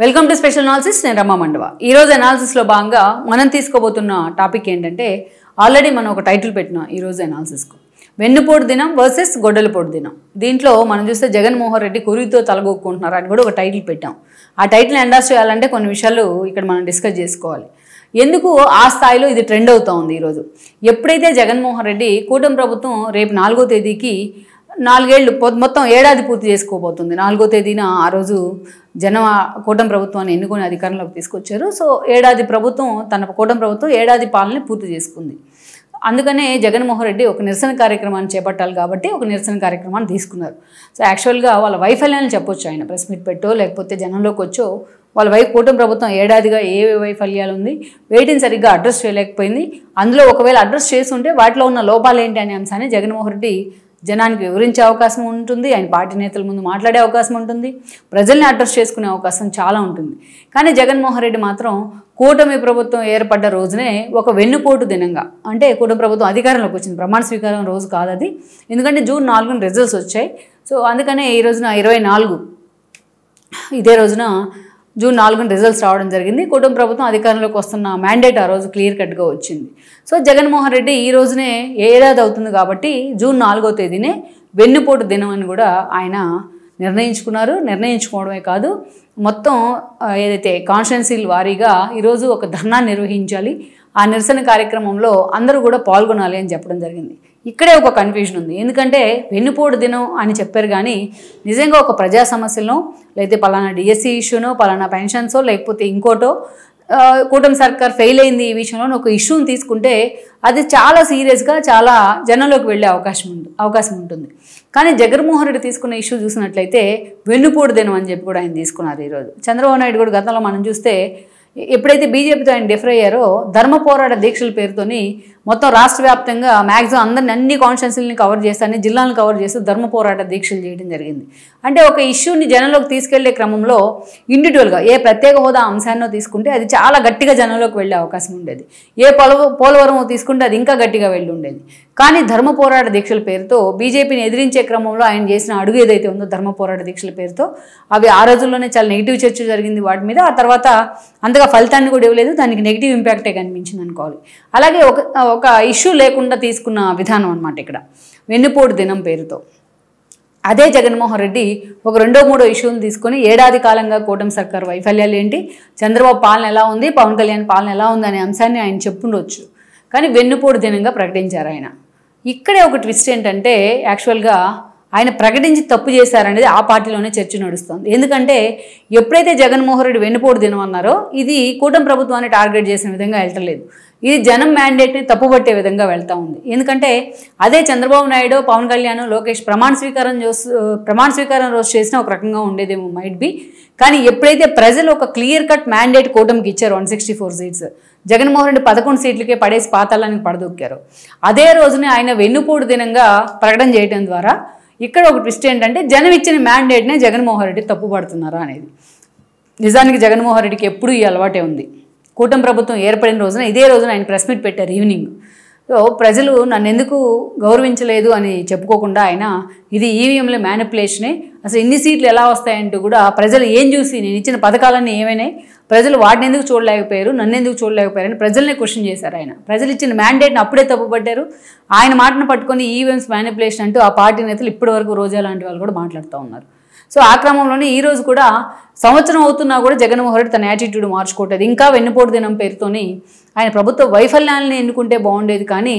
Welcome to special analysis. నేను రమా మండవ. ఈరోజు అనాలిసిస్లో భాగంగా మనం తీసుకోబోతున్న టాపిక్ ఏంటంటే, ఆల్రెడీ మనం ఒక టైటిల్ పెట్టినాం ఈరోజు అనాలిసిస్కు, వెన్నుపోటు దినం వర్సెస్ గొడ్డలిపోటు దినం. దీంట్లో మనం చూస్తే జగన్మోహన్ రెడ్డి కురితో తలగొక్కుంటున్నారు అని కూడా ఒక టైటిల్ పెట్టాం. ఆ టైటిల్ ఎండాస్ చేయాలంటే కొన్ని విషయాలు ఇక్కడ మనం డిస్కస్ చేసుకోవాలి. ఎందుకు ఆ స్థాయిలో ఇది ట్రెండ్ అవుతూ ఉంది ఈరోజు. ఎప్పుడైతే జగన్మోహన్ రెడ్డి కూటమి ప్రభుత్వం రేపు 4వ తేదీకి 4 ఏళ్ళు మొత్తం ఏడాది పూర్తి చేసుకోబోతుంది. 4వ తేదీన ఆ రోజు కూటమి ప్రభుత్వాన్ని ఎన్నుకొని అధికారంలోకి తీసుకొచ్చారు. సో ఏడాది ప్రభుత్వం, తన కూటమి ప్రభుత్వం ఏడాది పాలన పూర్తి చేసుకుంది. అందుకనే జగన్మోహన్ రెడ్డి ఒక నిరసన కార్యక్రమాన్ని చేపట్టాలి కాబట్టి ఒక నిరసన కార్యక్రమాన్ని తీసుకున్నారు. సో యాక్చువల్గా వాళ్ళ వైఫల్యాన్ని చెప్పొచ్చు, ఆయన ప్రెస్ మీట్ పెట్టో లేకపోతే జనంలోకి వచ్చో వాళ్ళ కూటమి ప్రభుత్వం ఏడాదిగా ఏ వైఫల్యాలు ఉంది, వేటిని సరిగ్గా అడ్రస్ చేయలేకపోయింది, అందులో ఒకవేళ అడ్రస్ చేస్తుంటే వాటిలో ఉన్న లోపాలు ఏంటి అనే అంశాన్ని జగన్మోహన్ రెడ్డి జనానికి వివరించే అవకాశం ఉంటుంది, ఆయన పార్టీ నేతల ముందు మాట్లాడే అవకాశం ఉంటుంది, ప్రజల్ని అడ్రస్ చేసుకునే అవకాశం చాలా ఉంటుంది. కానీ జగన్మోహన్ రెడ్డి మాత్రం కూటమి ప్రభుత్వం ఏర్పడ్డ రోజునే ఒక వెన్నుపోటు దినంగా, అంటే కూటమి ప్రభుత్వం అధికారంలోకి వచ్చింది, ప్రమాణ స్వీకారం రోజు కాదు అది, ఎందుకంటే జూన్ 4న రిజల్ట్స్ వచ్చాయి. సో అందుకనే ఈ రోజున 24 ఇదే రోజున జూన్ 4న రిజల్ట్స్ రావడం జరిగింది. కూటమి ప్రభుత్వం అధికారంలోకి వస్తున్న మ్యాండేట్ ఆ రోజు క్లియర్ కట్గా వచ్చింది. సో జగన్మోహన్ రెడ్డి ఈ రోజునే ఏడాది అవుతుంది కాబట్టి జూన్ 4వ తేదీనే వెన్నుపోటు దినం అని కూడా ఆయన నిర్ణయించుకున్నారు. నిర్ణయించుకోవడమే కాదు, మొత్తం ఏదైతే కాన్స్టిట్యున్సీల వారీగా ఈరోజు ఒక ధర్నా నిర్వహించాలి, ఆ నిరసన కార్యక్రమంలో అందరూ కూడా పాల్గొనాలి అని చెప్పడం జరిగింది. ఇక్కడే ఒక కన్ఫ్యూజన్ ఉంది. ఎందుకంటే వెన్నుపోటు దినం అని చెప్పారు కానీ నిజంగా ఒక ప్రజా సమస్యలను, లేకపోతే పలానా డిఎస్సి ఇష్యూనో, పలానా పెన్షన్సో, లేకపోతే ఇంకోటో కూటమి సర్కార్ ఫెయిల్ అయింది ఈ విషయంలో ఒక ఇష్యూని తీసుకుంటే అది చాలా సీరియస్గా చాలా జనంలోకి వెళ్ళే అవకాశం ఉంటుంది. కానీ జగన్మోహన్ రెడ్డి తీసుకున్న ఇష్యూ చూసినట్లయితే వెన్నుపోటు దినం అని చెప్పి కూడా ఆయన తీసుకున్నారు. ఈరోజు చంద్రబాబు నాయుడు కూడా గతంలో మనం చూస్తే ఎప్పుడైతే బీజేపీతో ఆయన డిఫర్ అయ్యారో ధర్మ పోరాట దీక్షల పేరుతోని మొత్తం రాష్ట్ర వ్యాప్తంగా మ్యాక్సిమం అన్ని కాన్స్టిట్యున్సీలని కవర్ చేస్తూ, అన్ని జిల్లాలను కవర్ చేస్తూ ధర్మ పోరాట దీక్షలు చేయడం జరిగింది. అంటే ఒక ఇష్యూని జనంలోకి తీసుకెళ్లే క్రమంలో ఇండివిజువల్గా ఏ ప్రత్యేక హోదా అంశాన్నో తీసుకుంటే అది చాలా గట్టిగా జనంలోకి వెళ్ళే అవకాశం ఉండేది. ఏ పోలవరం తీసుకుంటే అది ఇంకా గట్టిగా వెళ్ళి ఉండేది. కానీ ధర్మ పోరాట దీక్షల పేరుతో బీజేపీని ఎదిరించే క్రమంలో ఆయన చేసిన అడుగు ఏదైతే ఉందో ధర్మ పోరాట దీక్షల పేరుతో, అవి ఆ రోజుల్లోనే చాలా నెగిటివ్ చర్చ జరిగింది వాటి మీద. ఆ తర్వాత అంతగా ఫలితాన్ని కూడా ఇవ్వలేదు, దానికి నెగిటివ్ ఇంపాక్టే కనిపించింది అనుకోవాలి. అలాగే ఒక ఇష్యూ లేకుండా తీసుకున్న విధానం అన్నమాట ఇక్కడ వెన్నుపోటు దినం పేరుతో. అదే జగన్మోహన్ రెడ్డి ఒక 2-3 ఇష్యూలు తీసుకొని ఏడాది కాలంగా కూటమి సర్కార్ వైఫల్యాలు ఏంటి, చంద్రబాబు పాలన ఎలా ఉంది, పవన్ కళ్యాణ్ పాలన ఎలా ఉంది అనే అంశాన్ని ఆయన చెప్పుండొచ్చు. కానీ వెన్నుపోటు దినంగా ప్రకటించారు ఆయన. ఇక్కడే ఒక ట్విస్ట్ ఏంటంటే, యాక్చువల్గా ఆయన ప్రకటించి తప్పు చేశారనేది ఆ పార్టీలోనే చర్చ నడుస్తుంది. ఎందుకంటే ఎప్పుడైతే జగన్మోహన్ రెడ్డి వెన్నుపోటు దినం అన్నారో ఇది కూటమి ప్రభుత్వాన్ని టార్గెట్ చేసిన విధంగా వెళ్ళలేదు, ఇది జనం మ్యాండేట్ని తప్పుపట్టే విధంగా వెళ్తూ ఉంది. ఎందుకంటే అదే చంద్రబాబు నాయుడు, పవన్ కళ్యాణ్, లోకేష్ ప్రమాణ స్వీకారం రోజు చేసిన ఒక రకంగా ఉండేదేమో మైట్ బి. కానీ ఎప్పుడైతే ప్రజలు ఒక క్లియర్ కట్ మ్యాండేట్ కూటమికి ఇచ్చారు 164 సీట్స్, జగన్మోహన్ రెడ్డి 11 సీట్లకే పడేసి పాతాళానికి పడదొక్కారు, అదే రోజునే ఆయన వెన్నుపోటు దినంగా ప్రకటన చేయడం ద్వారా ఇక్కడ ఒక ట్విస్ట్ ఏంటంటే జనం ఇచ్చిన మ్యాండేట్నే జగన్మోహన్ రెడ్డి తప్పుపడుతున్నారా అనేది. నిజానికి జగన్మోహన్ రెడ్డికి ఎప్పుడూ ఈ అలవాటే ఉంది. కూటమి ప్రభుత్వం ఏర్పడిన రోజున ఇదే రోజున ఆయన ప్రెస్ మీట్ పెట్టారు ఈవినింగ్. సో ప్రజలు నన్ను ఎందుకు గౌరవించలేదు అని చెప్పుకోకుండా ఆయన ఇది ఈవీఎంల మ్యానిపులేషనే, అసలు ఇన్ని సీట్లు ఎలా వస్తాయంటూ కూడా ప్రజలు ఏం చూసి నేను ఇచ్చిన పథకాలన్నీ ఏమైనాయి, ప్రజలు వాటిని ఎందుకు చూడలేకపోయారు, నన్ను ఎందుకు చూడలేకపోయారని ప్రజల్నే క్వశ్చన్ చేశారు ఆయన. ప్రజలు ఇచ్చిన మ్యాండేట్ని అప్పుడే తప్పుపట్టారు. ఆయన మాటను పట్టుకొని ఈవీఎంస్ మ్యానిపులేషన్ అంటూ ఆ పార్టీ నేతలు ఇప్పటి వరకు రోజా లాంటి వాళ్ళు కూడా మాట్లాడుతూ ఉన్నారు. సో ఆ క్రమంలోనే ఈరోజు కూడా సంవత్సరం అవుతున్నా కూడా జగన్మోహన్ రెడ్డి తన యాటిట్యూడ్ మార్చుకోవట్లేదు. ఇంకా వెన్నుపోటు దినం పేరుతోని ఆయన ప్రభుత్వ వైఫల్యాలను ఎన్నుకుంటే బాగుండేది, కానీ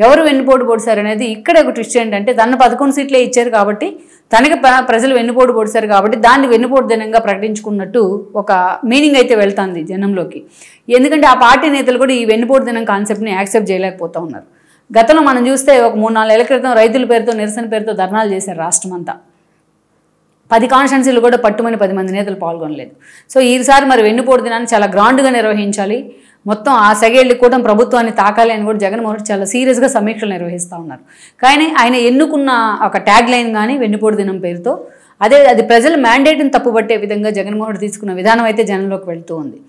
ఎవరు వెన్నుపోటు పొడిచారు అనేది ఇక్కడ ఒక ట్విస్ట్ ఏంటంటే, తన 11 సీట్లే ఇచ్చారు కాబట్టి, తనకి ప్రజలు వెన్నుపోటు పొడిచారు కాబట్టి దాన్ని వెన్నుపోటు దినంగా ప్రకటించుకున్నట్టు ఒక మీనింగ్ అయితే వెళ్తుంది జనంలోకి. ఎందుకంటే ఆ పార్టీ నేతలు కూడా ఈ వెన్నుపోటు దినం కాన్సెప్ట్ని యాక్సెప్ట్ చేయలేకపోతూ ఉన్నారు. గతంలో మనం చూస్తే ఒక 3-4 ఏళ్ల క్రితం రైతుల పేరుతో, నిరసన పేరుతో ధర్నాలు చేశారు రాష్ట్రం అంతా. 10 కాన్స్టిట్యున్సీలు కూడా పట్టుమని 10 మంది నేతలు పాల్గొనలేదు. సో ఈసారి మరి వెన్నుపోటు దినాన్ని చాలా గ్రాండ్గా నిర్వహించాలి, మొత్తం ఆ సెగేళ్ళు కూడా ప్రభుత్వాన్ని తాకాలి అని కూడా జగన్మోహన్ రెడ్డి చాలా సీరియస్గా సమీక్షలు నిర్వహిస్తూ ఉన్నారు. కానీ ఆయన ఎన్నుకున్న ఒక ట్యాగ్ లైన్ కానీ వెన్నుపోటు దినం పేరుతో అది ప్రజల మ్యాండేట్ని తప్పుపట్టే విధంగా జగన్మోహన్ రెడ్డి తీసుకున్న విధానం అయితే జనంలోకి వెళ్తూ ఉంది.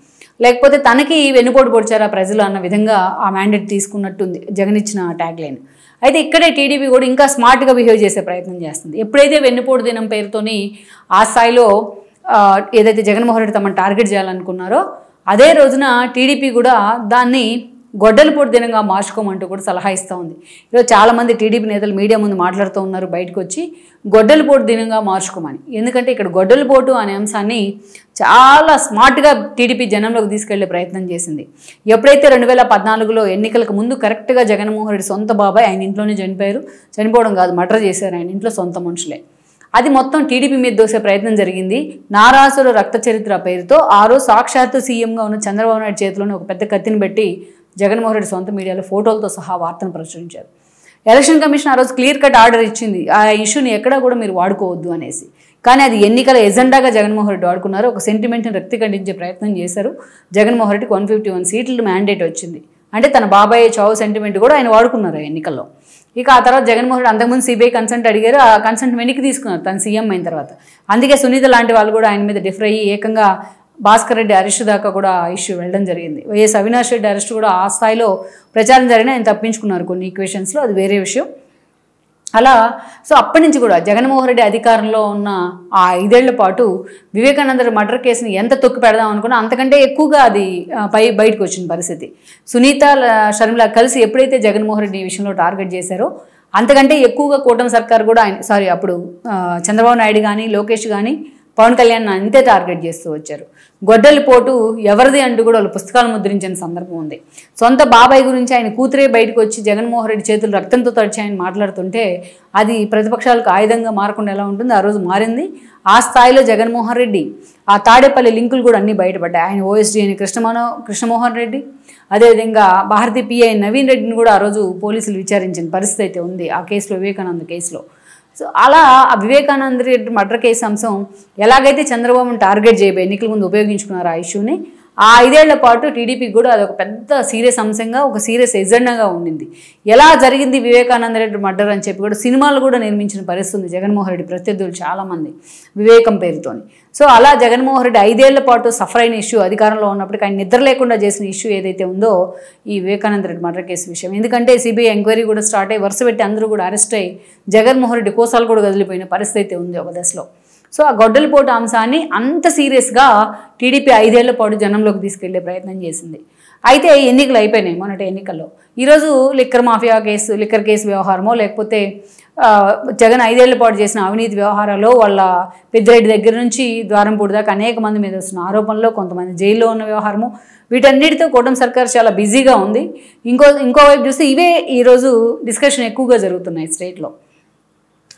లేకపోతే తనకి వెన్నుపోటు పొడిచారా ప్రజలు అన్న విధంగా ఆ మ్యాండేట్ తీసుకున్నట్టుంది జగన్ ఇచ్చిన ట్యాగ్ లైన్. అయితే ఇక్కడే టీడీపీ కూడా ఇంకా స్మార్ట్గా బిహేవ్ చేసే ప్రయత్నం చేస్తుంది. ఎప్పుడైతే వెన్నుపోటు దినం పేరుతోని ఆ స్థాయిలో ఏదైతే జగన్మోహన్ రెడ్డి తమను టార్గెట్ చేయాలనుకున్నారో అదే రోజున టీడీపీ కూడా దాన్ని గొడ్డలిపోటు దినంగా మార్చుకోమంటూ కూడా సలహా ఇస్తూ ఉంది. ఈరోజు చాలామంది టీడీపీ నేతలు మీడియా ముందు మాట్లాడుతూ ఉన్నారు బయటకు వచ్చి గొడ్డలిపోటు దినంగా మార్చుకోమని. ఎందుకంటే ఇక్కడ గొడ్డలిపోటు అనే అంశాన్ని చాలా స్మార్ట్గా టీడీపీ జనంలోకి తీసుకెళ్లే ప్రయత్నం చేసింది. ఎప్పుడైతే 2014లో ఎన్నికలకు ముందు కరెక్ట్గా జగన్మోహన్ రెడ్డి సొంత బాబాయ్ ఆయన ఇంట్లోనే చనిపోయారు, చనిపోవడం కాదు మర్డర్ చేశారు ఆయన ఇంట్లో సొంత మనుషులే, అది మొత్తం టీడీపీ మీద దోసే ప్రయత్నం జరిగింది. నారాసుర రక్త చరిత్ర పేరుతో ఆ రోజు సాక్షాత్తు సీఎంగా ఉన్న చంద్రబాబు నాయుడు చేతిలోనే ఒక పెద్ద కత్తిని పెట్టి జగన్మోహన్ రెడ్డి సొంత మీడియాలో ఫోటోలతో సహా వార్తను ప్రచురించారు. ఎలక్షన్ కమిషన్ ఆ రోజు క్లియర్ కట్ ఆర్డర్ ఇచ్చింది ఆ ఇష్యూని ఎక్కడా కూడా మీరు వాడుకోవద్దు అనేసి. కానీ అది ఎన్నికల ఎజెండాగా జగన్మోహన్ రెడ్డి వాడుకున్నారు. ఒక సెంటిమెంట్ని రక్తికండించే ప్రయత్నం చేశారు. జగన్మోహన్ రెడ్డికి 151 సీట్లు మ్యాండేట్ వచ్చింది. అంటే తన బాబాయ్ చావు సెంటిమెంట్ కూడా ఆయన వాడుకున్నారు ఆ ఎన్నికల్లో. ఇక ఆ తర్వాత జగన్మోహన్ రెడ్డి అంతకుముందు సిబిఐ కన్సల్ట్ అడిగారు, ఆ కన్సల్ట్ వెనక్కి తీసుకున్నారు తను సీఎం అయిన తర్వాత. అందుకే సునీత లాంటి వాళ్ళు కూడా ఆయన మీద డిఫర్ అయ్యి ఏకంగా భాస్కర్ రెడ్డి అరెస్ట్ దాకా కూడా ఇష్యూ వెళ్ళడం జరిగింది. వైఎస్ అవినాష్ రెడ్డి అరెస్ట్ కూడా ఆ స్థాయిలో ప్రచారం జరిగిన ఆయన తప్పించుకున్నారు కొన్ని ఈక్వేషన్స్లో, అది వేరే విషయం. అలా సో అప్పటి నుంచి కూడా జగన్మోహన్ రెడ్డి అధికారంలో ఉన్న ఆ 5 ఏళ్ల పాటు వివేకానంద మర్డర్ కేసుని ఎంత తొక్కి పెడదాం అనుకున్నా అంతకంటే ఎక్కువగా అది బయటకు వచ్చిన పరిస్థితి. సునీత షర్మిల కలిసి ఎప్పుడైతే జగన్మోహన్ రెడ్డి ఈ విషయంలో టార్గెట్ చేశారో అంతకంటే ఎక్కువగా కూటమి సర్కార్ కూడా అప్పుడు చంద్రబాబు నాయుడు కానీ లోకేష్ కానీ పవన్ కళ్యాణ్ అంతే టార్గెట్ చేస్తూ వచ్చారు. గొడ్డలిపోటు ఎవరిది అంటూ కూడా వాళ్ళు పుస్తకాలు ముద్రించిన సందర్భం ఉంది. సొంత బాబాయ్ గురించి ఆయన కూతురే బయటకు వచ్చి జగన్మోహన్ రెడ్డి చేతులు రక్తంతో తడిచి ఆయన మాట్లాడుతుంటే అది ప్రతిపక్షాలకు ఆయుధంగా మారకుండా ఎలా ఉంటుంది, ఆ రోజు మారింది. ఆ స్థాయిలో జగన్మోహన్ రెడ్డి ఆ తాడేపల్లి లింకులు కూడా అన్నీ బయటపడ్డాయి. ఆయన ఓఎస్డీ అని కృష్ణమోహన్ రెడ్డి, అదేవిధంగా భారతీ పిఐ నవీన్ రెడ్డిని కూడా ఆ రోజు పోలీసులు విచారించిన పరిస్థితి అయితే ఉంది ఆ కేసులో, వివేకానంద కేసులో. సో అలా ఆ వివేకానంద రెడ్డి మర్డర్ కేసు అంశం ఎలాగైతే చంద్రబాబును టార్గెట్ చేయబోయే ఎన్నికల ముందు ఉపయోగించుకున్నారు ఆ ఇష్యూని, ఆ 5 ఏళ్ల పాటు టీడీపీకి కూడా అదొక పెద్ద సీరియస్ అంశంగా ఒక సీరియస్ ఎజెండాగా ఉండింది. ఎలా జరిగింది వివేకానంద రెడ్డి మర్డర్ అని చెప్పి కూడా సినిమాలు కూడా నిర్మించిన పరిస్థితి ఉంది జగన్మోహన్ రెడ్డి ప్రత్యర్థులు చాలామంది వివేకం పేరుతోని. సో అలా జగన్మోహన్ రెడ్డి 5 ఏళ్ల పాటు సఫర్ అయిన ఇష్యూ, అధికారంలో ఉన్నప్పటికీ ఆయన నిద్ర లేకుండా చేసిన ఇష్యూ ఏదైతే ఉందో ఈ వివేకానంద రెడ్డి మర్డర్ కేసు విషయం. ఎందుకంటే సిబిఐ ఎంక్వైరీ కూడా స్టార్ట్ అయ్యి వరుస పెట్టి అందరూ కూడా అరెస్ట్ అయ్యి జగన్మోహన్ రెడ్డి కోసాలు కూడా కదిలిపోయిన పరిస్థితి అయితే ఉంది ఒక దశలో. సో ఆ గొడ్డలిపోటు అంశాన్ని అంత సీరియస్గా టీడీపీ 5 ఏళ్ల పాటు జనంలోకి తీసుకెళ్లే ప్రయత్నం చేసింది. అయితే ఎన్నికలు అయిపోయినాయి మొన్నటి ఎన్నికల్లో. ఈరోజు లిక్కర్ కేసు వ్యవహారమో లేకపోతే జగన్ 5 ఏళ్ల పాటు చేసిన అవినీతి వ్యవహారాల్లో వాళ్ళ పెద్దిరెడ్డి దగ్గర నుంచి ద్వారంపూడి దాకా అనేక మంది మీద వస్తున్న ఆరోపణలో కొంతమంది జైల్లో ఉన్న వ్యవహారము, వీటన్నిటితో కూటమి సర్కార్ చాలా బిజీగా ఉంది. ఇంకోవైపు చూస్తే ఇవే ఈరోజు డిస్కషన్ ఎక్కువగా జరుగుతున్నాయి స్టేట్లో.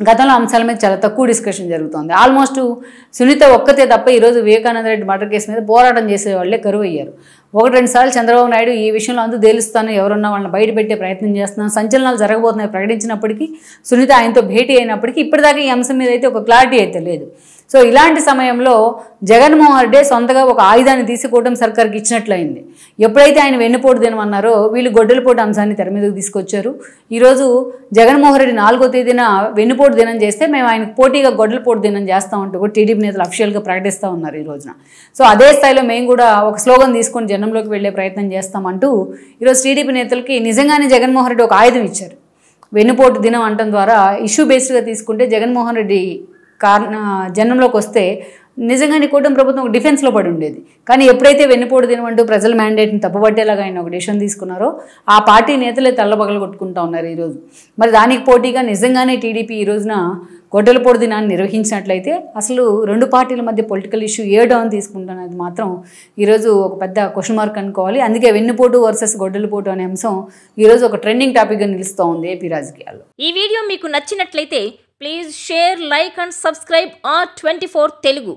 గతంలో అంశాల మీద చాలా తక్కువ డిస్కషన్ జరుగుతుంది. ఆల్మోస్ట్ సునీత ఒక్కతే తప్ప ఈరోజు వివేకానంద రెడ్డి మర్డర్ కేసు మీద పోరాటం చేసే వాళ్ళే కరువు అయ్యారు. 1-2 సార్లు చంద్రబాబు నాయుడు ఈ విషయంలో అందు తేలుస్తాను, ఎవరన్నా వాళ్ళని బయట పెట్టే ప్రయత్నం చేస్తున్నాను, సంచలనాలు జరగబోతున్నాయి ప్రకటించినప్పటికీ, సునీత ఆయనతో భేటీ అయినప్పటికీ ఇప్పటిదాకా ఈ అంశం మీద అయితే ఒక క్లారిటీ అయితే లేదు. సో ఇలాంటి సమయంలో జగన్మోహన్ రెడ్డి సొంతగా ఒక ఆయుధాన్ని తీసి కూటమి సర్కార్కి ఇచ్చినట్లయింది. ఎప్పుడైతే ఆయన వెన్నుపోటు దినం అన్నారో వీళ్ళు గొడ్డలిపోటు అంశాన్ని తెర మీదకు తీసుకొచ్చారు. ఈరోజు జగన్మోహన్ రెడ్డి 4వ తేదీన వెన్నుపోటు దినం చేస్తే మేము ఆయనకు పోటీగా గొడ్డలిపోటు దినం చేస్తామంటూ కూడా టీడీపీ నేతలు అఫీషియల్గా ప్రకటిస్తూ ఉన్నారు ఈ రోజున. సో అదే స్థాయిలో మేము కూడా ఒక స్లోగన్ తీసుకొని జనంలోకి వెళ్లే ప్రయత్నం చేస్తామంటూ ఈరోజు టీడీపీ నేతలకి నిజంగానే జగన్మోహన్ రెడ్డి ఒక ఆయుధం ఇచ్చారు. వెన్నుపోటు దినం అనటం ద్వారా ఇష్యూ బేస్డ్గా తీసుకుంటే జగన్మోహన్ రెడ్డి జనంలోకి వస్తే నిజంగానే కూటమి ప్రభుత్వం ఒక డిఫెన్స్లో పడి ఉండేది. కానీ ఎప్పుడైతే వెన్నుపోటు దినం అంటూ ప్రజల మ్యాండేట్ని తప్పుపట్టేలాగా ఆయన ఒక డిసిషన్ తీసుకున్నారో ఆ పార్టీ నేతలే తెల్లబగలు కొట్టుకుంటూ ఉన్నారు ఈరోజు. మరి దానికి పోటీగా నిజంగానే టీడీపీ ఈ రోజున గొడ్డలిపోటు దినాన్ని నిర్వహించినట్లయితే అసలు 2 పార్టీల మధ్య పొలిటికల్ ఇష్యూ ఏ డౌన్ తీసుకుంటున్నది మాత్రం ఈరోజు ఒక పెద్ద క్వశ్చన్ మార్క్ అనుకోవాలి. అందుకే వెన్నుపోటు వర్సెస్ గొడ్డలిపోటు అనే అంశం ఈరోజు ఒక ట్రెండింగ్ టాపిక్గా నిలుస్తూ ఉంది ఏపీ రాజకీయాల్లో. ఈ వీడియో మీకు నచ్చినట్లయితే please share, like and subscribe R24 Telugu.